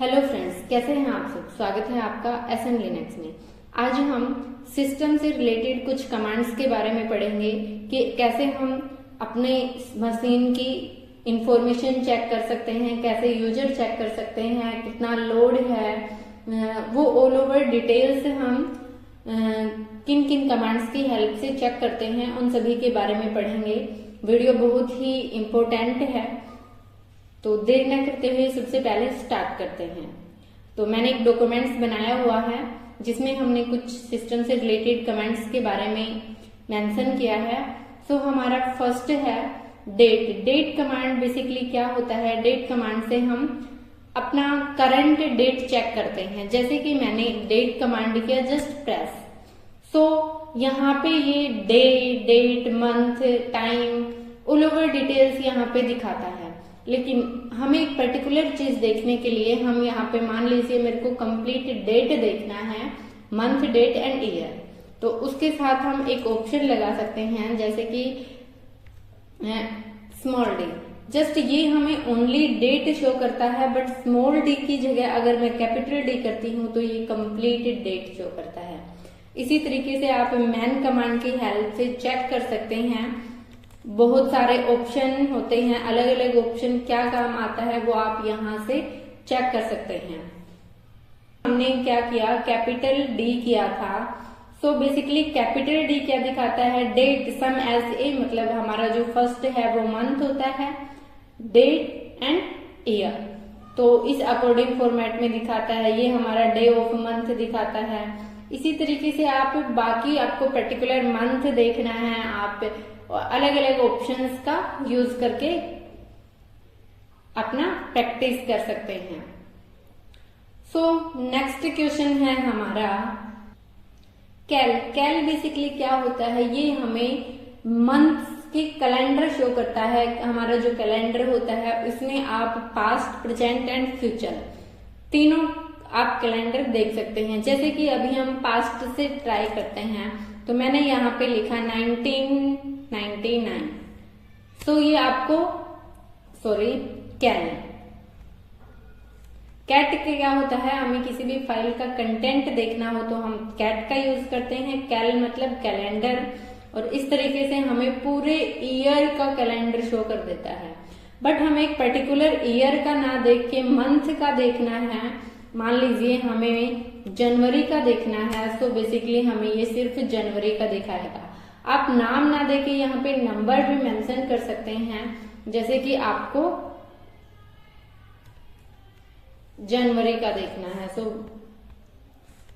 Hello friends, कैसे हैं आप सब। स्वागत है आपका एसएन लिनक्स में। आज हम सिस्टम से रिलेटेड कुछ कमांड्स के बारे में पढ़ेंगे कि कैसे हम अपने मशीन की इंफॉर्मेशन चेक कर सकते हैं, कैसे यूजर चेक कर सकते हैं, कितना लोड है, वो ऑल ओवर डिटेल्स हम किन किन कमांड्स की हेल्प से चेक करते हैं, उन सभी के बारे में पढ़ेंगे। वीडियो बहुत ही इम्पोर्टेंट है, तो देर न करते हुए सबसे पहले स्टार्ट करते हैं। तो मैंने एक डॉक्यूमेंट्स बनाया हुआ है जिसमें हमने कुछ सिस्टम से रिलेटेड कमांड्स के बारे में मेंशन किया है। सो हमारा फर्स्ट है डेट। डेट कमांड बेसिकली क्या होता है, डेट कमांड से हम अपना करंट डेट चेक करते हैं। जैसे कि मैंने डेट कमांड किया जस्ट प्रेस, सो यहाँ पे ये day, date, month, time, all over details यहाँ पे दिखाता है। लेकिन हमें एक पर्टिकुलर चीज देखने के लिए हम यहाँ पे मान लीजिए मेरे को कंप्लीट डेट देखना है, मंथ, डेट एंड ईयर, तो उसके साथ हम एक ऑप्शन लगा सकते हैं जैसे कि स्मॉल डी। जस्ट ये हमें ओनली डेट शो करता है, बट स्मॉल डी की जगह अगर मैं कैपिटल डी करती हूँ तो ये कंप्लीट डेट शो करता है। इसी तरीके से आप मैन कमांड की हेल्प से चेक कर सकते हैं। बहुत सारे ऑप्शन होते हैं, अलग अलग ऑप्शन क्या काम आता है वो आप यहाँ से चेक कर सकते हैं। हमने क्या किया, कैपिटल डी किया था। सो बेसिकली कैपिटल डी क्या दिखाता है, डेट सम एज ए, मतलब हमारा जो फर्स्ट है वो मंथ होता है, डेट एंड ईयर, तो इस अकॉर्डिंग फॉर्मेट में दिखाता है। ये हमारा डे ऑफ मंथ दिखाता है। इसी तरीके से आप बाकी आपको पर्टिकुलर मंथ देखना है, आप अलग अलग ऑप्शंस का यूज करके अपना प्रैक्टिस कर सकते हैं। सो नेक्स्ट क्वेश्चन है हमारा कैल। कैल बेसिकली क्या होता है, ये हमें मंथ्स की कैलेंडर शो करता है। हमारा जो कैलेंडर होता है उसमें आप पास्ट, प्रेजेंट एंड फ्यूचर तीनों आप कैलेंडर देख सकते हैं। जैसे कि अभी हम पास्ट से ट्राई करते हैं, तो मैंने यहाँ पे लिखा 1999। सो ये आपको कैट के क्या होता है, हमें किसी भी फाइल का कंटेंट देखना हो तो हम कैट का यूज करते हैं। कैल मतलब कैलेंडर, और इस तरीके से हमें पूरे ईयर का कैलेंडर शो कर देता है। बट हमें एक पर्टिकुलर ईयर का ना देख के मंथ का देखना है। मान लीजिए हमें जनवरी का देखना है, तो बेसिकली हमें ये सिर्फ जनवरी का दिखाएगा। आप नाम ना देके यहाँ पे नंबर भी मेंशन कर सकते हैं, जैसे कि आपको जनवरी का देखना है, सो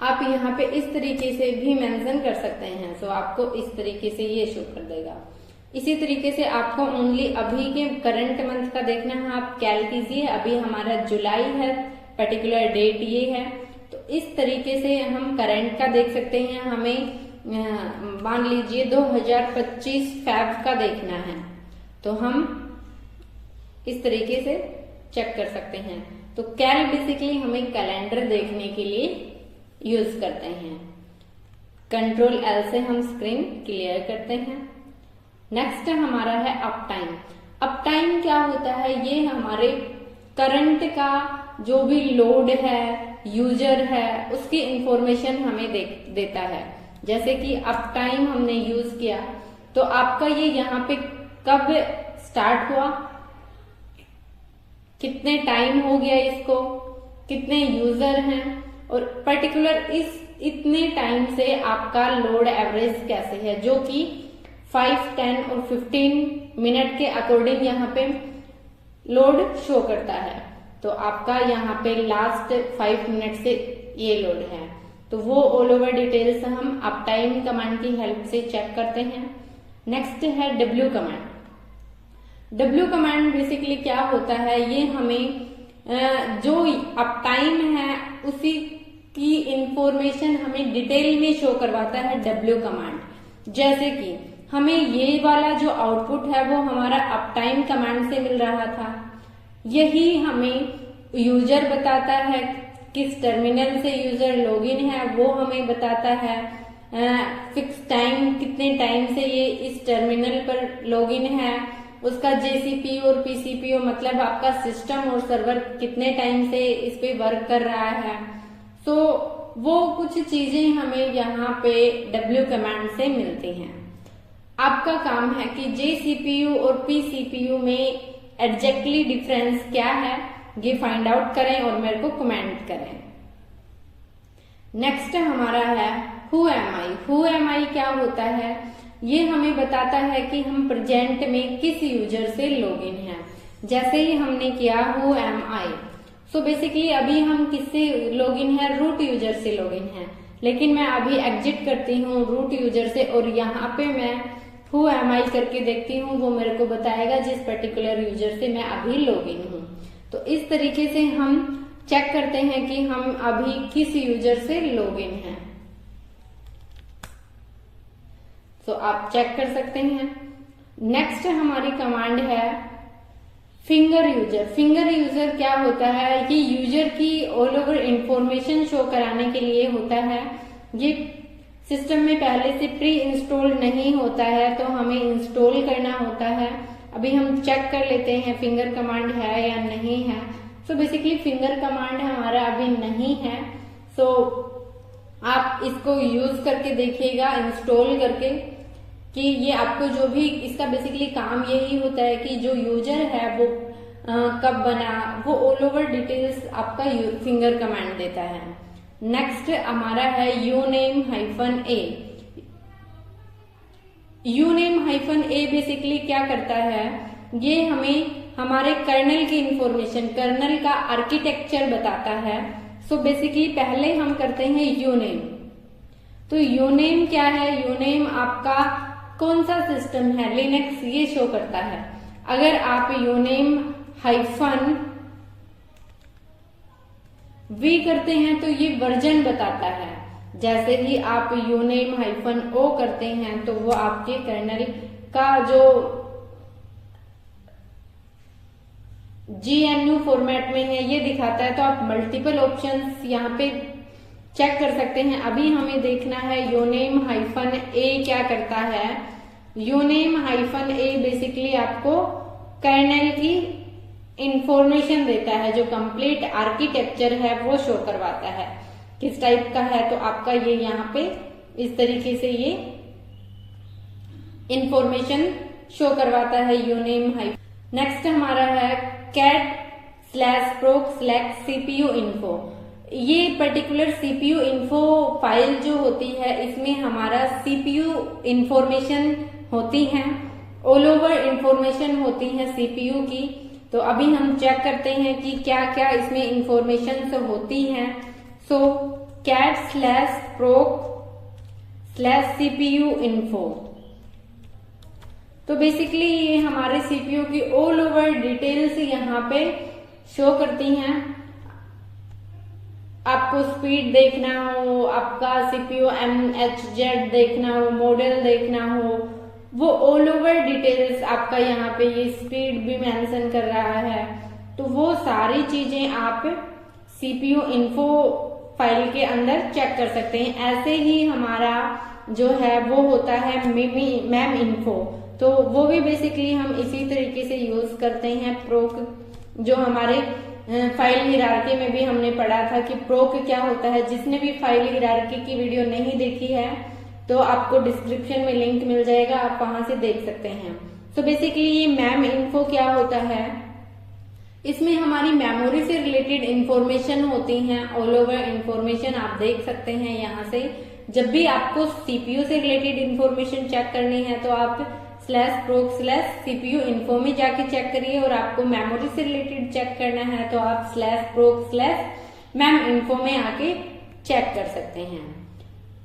आप यहाँ पे इस तरीके से भी मेंशन कर सकते हैं। सो आपको इस तरीके से ये शो कर देगा। इसी तरीके से आपको ओनली अभी के करंट मंथ का देखना है, आप कैल कीजिए। अभी हमारा जुलाई है, पर्टिकुलर डेट ये है, तो इस तरीके से हम करंट का देख सकते हैं। हमें मान लीजिए 2025 फेब का देखना है, तो हम इस तरीके से चेक कर सकते हैं। तो कैल बेसिकली हमें कैलेंडर देखने के लिए यूज करते हैं। कंट्रोल एल से हम स्क्रीन क्लियर करते हैं। नेक्स्ट हमारा है अप टाइम। अप टाइम क्या होता है, ये हमारे करंट का जो भी लोड है, यूजर है, उसकी इंफॉर्मेशन हमें देता है। जैसे कि अप टाइम हमने यूज किया, तो आपका ये यहाँ पे कब स्टार्ट हुआ, कितने टाइम हो गया इसको, कितने यूजर हैं, और पर्टिकुलर इस इतने टाइम से आपका लोड एवरेज कैसे है, जो कि 5, 10 और 15 मिनट के अकॉर्डिंग यहाँ पे लोड शो करता है। तो आपका यहाँ पे लास्ट 5 मिनट से ये लोड है, तो वो ऑल ओवर डिटेल्स हम अप टाइम कमांड की हेल्प से चेक करते हैं। नेक्स्ट है W command. W command basically क्या होता है, ये हमें जो अप टाइम है उसी की इंफॉर्मेशन हमें डिटेल में शो करवाता है डब्ल्यू कमांड। जैसे कि हमें ये वाला जो आउटपुट है वो हमारा अप टाइम कमांड से मिल रहा था, यही हमें यूजर बताता है, किस टर्मिनल से यूजर लॉगिन है वो हमें बताता है, फिक्स टाइम कितने टाइम से ये इस टर्मिनल पर लॉगिन है, उसका जेसीपीयू और पीसीपीयू मतलब आपका सिस्टम और सर्वर कितने टाइम से इस पे वर्क कर रहा है। सो वो कुछ चीजें हमें यहाँ पे W कमांड से मिलती हैं। आपका काम है कि जेसीपीयू और पीसीपीयू में एग्जैक्टली डिफरेंस क्या है ये फाइंड आउट करें और मेरे को कमेंट करें। नेक्स्ट हमारा है who am I. Who am I क्या होता है, ये हमें बताता है कि हम प्रेजेंट में किस यूजर से लॉगिन हैं। जैसे ही हमने किया who am I, so basically अभी हम किससे लॉगिन है, रूट यूजर से लॉगिन है। लेकिन मैं अभी एग्जिट करती हूँ रूट यूजर से और यहाँ पे मैं हु एम आई करके देखती हूँ, वो मेरे को बताएगा जिस पर्टिकुलर यूजर से मैं अभी लॉगिन हूँ। तो इस तरीके से हम चेक करते हैं कि हम अभी किस यूजर से लॉगिन हैं। तो आप चेक कर सकते हैं। नेक्स्ट हमारी कमांड है फिंगर यूजर। फिंगर यूजर क्या होता है, ये यूजर की ऑल ओवर इंफॉर्मेशन शो कराने के लिए होता है। ये सिस्टम में पहले से प्री इंस्टॉल नहीं होता है तो हमें इंस्टॉल करना होता है। अभी हम चेक कर लेते हैं फिंगर कमांड है या नहीं है। सो बेसिकली फिंगर कमांड हमारा अभी नहीं है। सो आप इसको यूज करके देखिएगा इंस्टॉल करके कि ये आपको जो भी इसका बेसिकली काम यही होता है कि जो यूजर है वो कब बना, वो ऑल ओवर डिटेल्स आपका फिंगर कमांड देता है। नेक्स्ट हमारा है यूनेम -a। यूनेम -a बेसिकली क्या करता है, ये हमें हमारे कर्नल की इंफॉर्मेशन, कर्नल का आर्किटेक्चर बताता है। सो बेसिकली पहले हम करते हैं यूनेम। तो यूनेम क्या है, यूनेम आपका कौन सा सिस्टम है, लिनक्स, ये शो करता है। अगर आप यूनेम -v करते हैं तो ये वर्जन बताता है। जैसे ही आप यूनेम -o करते हैं तो वो आपके कर्नल का जो GNU फॉर्मेट में है ये दिखाता है। तो आप मल्टीपल ऑप्शंस यहाँ पे चेक कर सकते हैं। अभी हमें देखना है यूनेम -a क्या करता है। यूनेम -a बेसिकली आपको कर्नल की इंफॉर्मेशन देता है, जो कंप्लीट आर्किटेक्चर है वो शो करवाता है किस टाइप का है। तो आपका ये यहाँ पे इस तरीके से ये इंफॉर्मेशन शो करवाता है यूनेम नेक्स्ट हमारा है cat/proc/cpu info। ये पर्टिकुलर CPU इन्फो फाइल जो होती है इसमें हमारा CPU इंफॉर्मेशन होती है, ऑल ओवर इंफॉर्मेशन होती है CPU की। तो अभी हम चेक करते हैं कि क्या क्या इसमें इंफॉर्मेशन होती हैं। सो cat/proc/cpu info। तो बेसिकली ये हमारे CPU की ऑल ओवर डिटेल्स यहाँ पे शो करती हैं। आपको स्पीड देखना हो, आपका CPU MHz देखना हो, मॉडल देखना हो, वो ऑल ओवर डिटेल्स आपका यहाँ पे ये स्पीड भी मेंशन कर रहा है। तो वो सारी चीजें आप CPU इन्फो फाइल के अंदर चेक कर सकते हैं। ऐसे ही हमारा जो है वो होता है मैम इन्फो। तो वो भी बेसिकली हम इसी तरीके से यूज करते हैं। प्रोक जो हमारे फाइल हिरार्की में भी हमने पढ़ा था कि प्रोक क्या होता है। जिसने भी फाइल हिरार्की की वीडियो नहीं देखी है तो आपको डिस्क्रिप्शन में लिंक मिल जाएगा, आप वहां से देख सकते हैं। तो बेसिकली ये मैम इन्फो क्या होता है, इसमें हमारी मेमोरी से रिलेटेड इंफॉर्मेशन होती हैं, ऑल ओवर इंफॉर्मेशन आप देख सकते हैं यहाँ से। जब भी आपको CPU से रिलेटेड इंफॉर्मेशन चेक करनी है तो आप /proc/cpu info में जाके चेक करिए, और आपको मेमोरी से रिलेटेड चेक करना है तो आप /proc/mem info में आके चेक कर सकते हैं,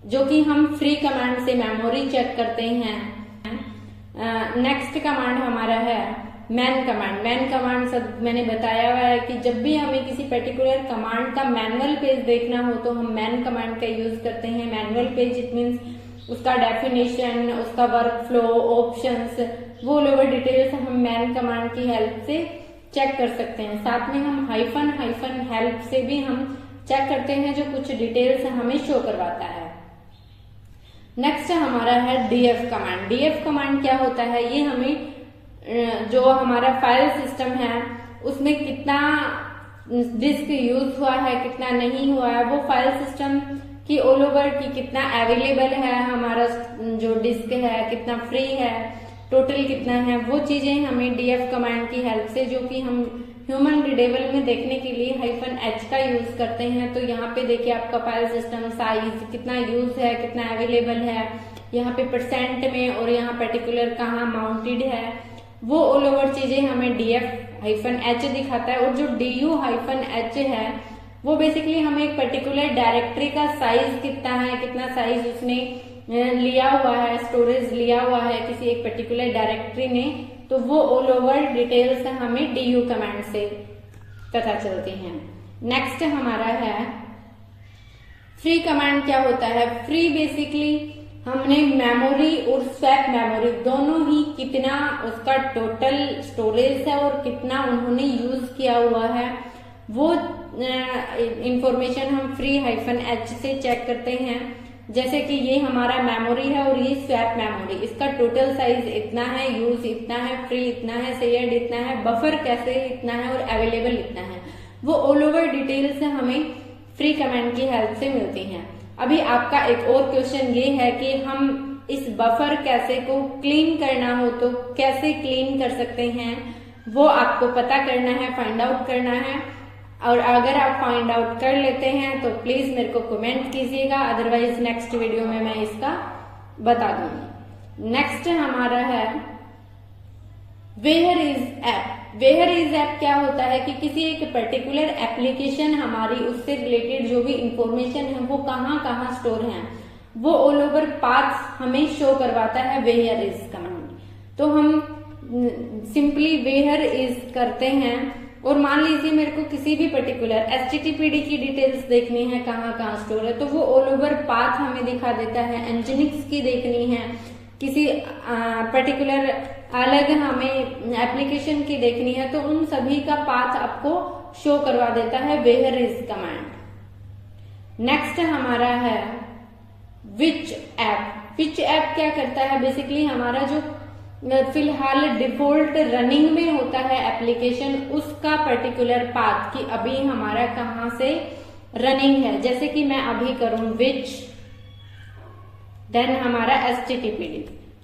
जो कि हम फ्री कमांड से मेमोरी चेक करते हैं। नेक्स्ट कमांड हमारा है मैन कमांड। मैन कमांड सब मैंने बताया हुआ है कि जब भी हमें किसी पर्टिकुलर कमांड का मैनुअल पेज देखना हो तो हम मैन कमांड का यूज करते हैं। मैनुअल पेज इट मीन्स उसका डेफिनेशन, उसका वर्क फ्लो, ऑप्शंस, वो ऑल ओवर डिटेल्स हम मैन कमांड की हेल्प से चेक कर सकते हैं। साथ में हम हाइफन हेल्प से भी हम चेक करते हैं, जो कुछ डिटेल्स हमें शो करवाता है। नेक्स्ट हमारा है DF कमांड। DF कमांड क्या होता है, ये हमें जो हमारा फाइल सिस्टम है उसमें कितना डिस्क यूज हुआ है, कितना नहीं हुआ है, वो फाइल सिस्टम की ऑल ओवर की कितना अवेलेबल है, हमारा जो डिस्क है कितना फ्री है, टोटल कितना है, वो चीजें हमें डीएफ कमांड की हेल्प से, जो कि हम ह्यूमन रीडेबल में देखने के लिए -h का यूज करते हैं। तो यहाँ पे देखिए आपका फाइल सिस्टम साइज कितना यूज है, कितना अवेलेबल है, यहाँ पे परसेंट में, और यहाँ पर्टिकुलर कहाँ माउंटेड है, वो ऑल ओवर चीजें हमें DF-H दिखाता है। और जो DU-H है वो बेसिकली हमें एक पर्टिकुलर डायरेक्टरी का साइज कितना है, कितना साइज उसने लिया हुआ है, स्टोरेज लिया हुआ है किसी एक पर्टिकुलर डायरेक्टरी ने, तो वो ऑल ओवर डिटेल्स हमें DU कमांड से पता चलती हैं। नेक्स्ट हमारा है फ्री कमांड। क्या होता है फ्री? बेसिकली हमने मेमोरी और स्वैप मेमोरी दोनों ही कितना उसका टोटल स्टोरेज है और कितना उन्होंने यूज किया हुआ है, वो इंफॉर्मेशन हम free-h से चेक करते हैं। जैसे कि ये हमारा मेमोरी है और ये स्वैप मेमोरी, इसका टोटल साइज इतना है, यूज इतना है, फ्री इतना है, शेयर्ड इतना है, बफर कैसे इतना है और अवेलेबल इतना है, वो ऑल ओवर डिटेल्स हमें फ्री कमांड की हेल्प से मिलती हैं। अभी आपका एक और क्वेश्चन ये है कि हम इस बफर कैसे को क्लीन करना हो तो कैसे क्लीन कर सकते हैं, वो आपको पता करना है, फाइंड आउट करना है। और अगर आप फाइंड आउट कर लेते हैं तो प्लीज मेरे को कमेंट कीजिएगा, अदरवाइज नेक्स्ट वीडियो में मैं इसका बता दूंगी। नेक्स्ट हमारा है where is app. Where is app क्या होता है कि किसी एक पर्टिकुलर एप्लीकेशन हमारी उससे रिलेटेड जो भी इंफॉर्मेशन है वो कहाँ कहाँ स्टोर है, वो ऑल ओवर पाथ्स हमें शो करवाता है वेयर इज कमांड। तो हम सिंपली वेयर इज करते हैं और मान लीजिए मेरे को किसी भी पर्टिकुलर HTTPD की डिटेल्स देखनी है, कहाँ कहाँ स्टोर है, तो वो ऑल ओवर पाथ हमें दिखा देता है। एनजिनिक्स की देखनी है, किसी पर्टिकुलर अलग हमें एप्लीकेशन की देखनी है, तो उन सभी का पाथ आपको शो करवा देता है वेयर इज कमांड। नेक्स्ट हमारा है विच ऐप। विच ऐप क्या करता है? बेसिकली हमारा जो फिलहाल डिफॉल्ट रनिंग में होता है एप्लीकेशन, उसका पर्टिकुलर पाथ कि अभी हमारा कहाँ से रनिंग है। जैसे कि मैं अभी करूं विच, देन हमारा HTTPD,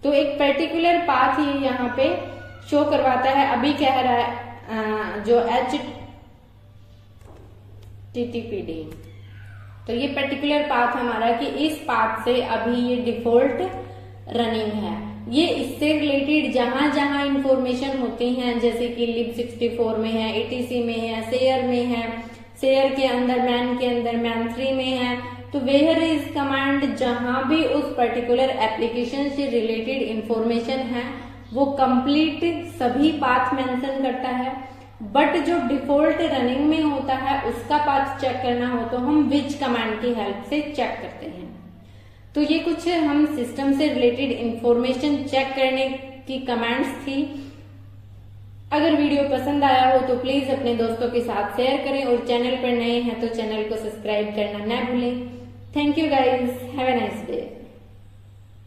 तो एक पर्टिकुलर पाथ ही यहाँ पे शो करवाता है। अभी कह रहा है जो HTTPD, तो ये पर्टिकुलर पाथ हमारा कि इस पाथ से अभी ये डिफॉल्ट रनिंग है। ये इससे रिलेटेड जहां जहां इंफॉर्मेशन होती हैं, जैसे कि lib64 में है, etc में है, शेयर में है, शेयर के अंदर मैन के अंदर man3 में है, तो वेयर इज कमांड जहां भी उस पर्टिकुलर एप्लीकेशन से रिलेटेड इंफॉर्मेशन है वो कंप्लीट सभी पाथ मेंशन करता है। बट जो डिफॉल्ट रनिंग में होता है उसका पाथ चेक करना हो तो हम विच कमांड की हेल्प से चेक करते हैं। तो ये कुछ हम सिस्टम से रिलेटेड इंफॉर्मेशन चेक करने की कमांड्स थी। अगर वीडियो पसंद आया हो तो प्लीज अपने दोस्तों के साथ शेयर करें और चैनल पर नए हैं तो चैनल को सब्सक्राइब करना ना भूलें। Thank you guys, have a nice day.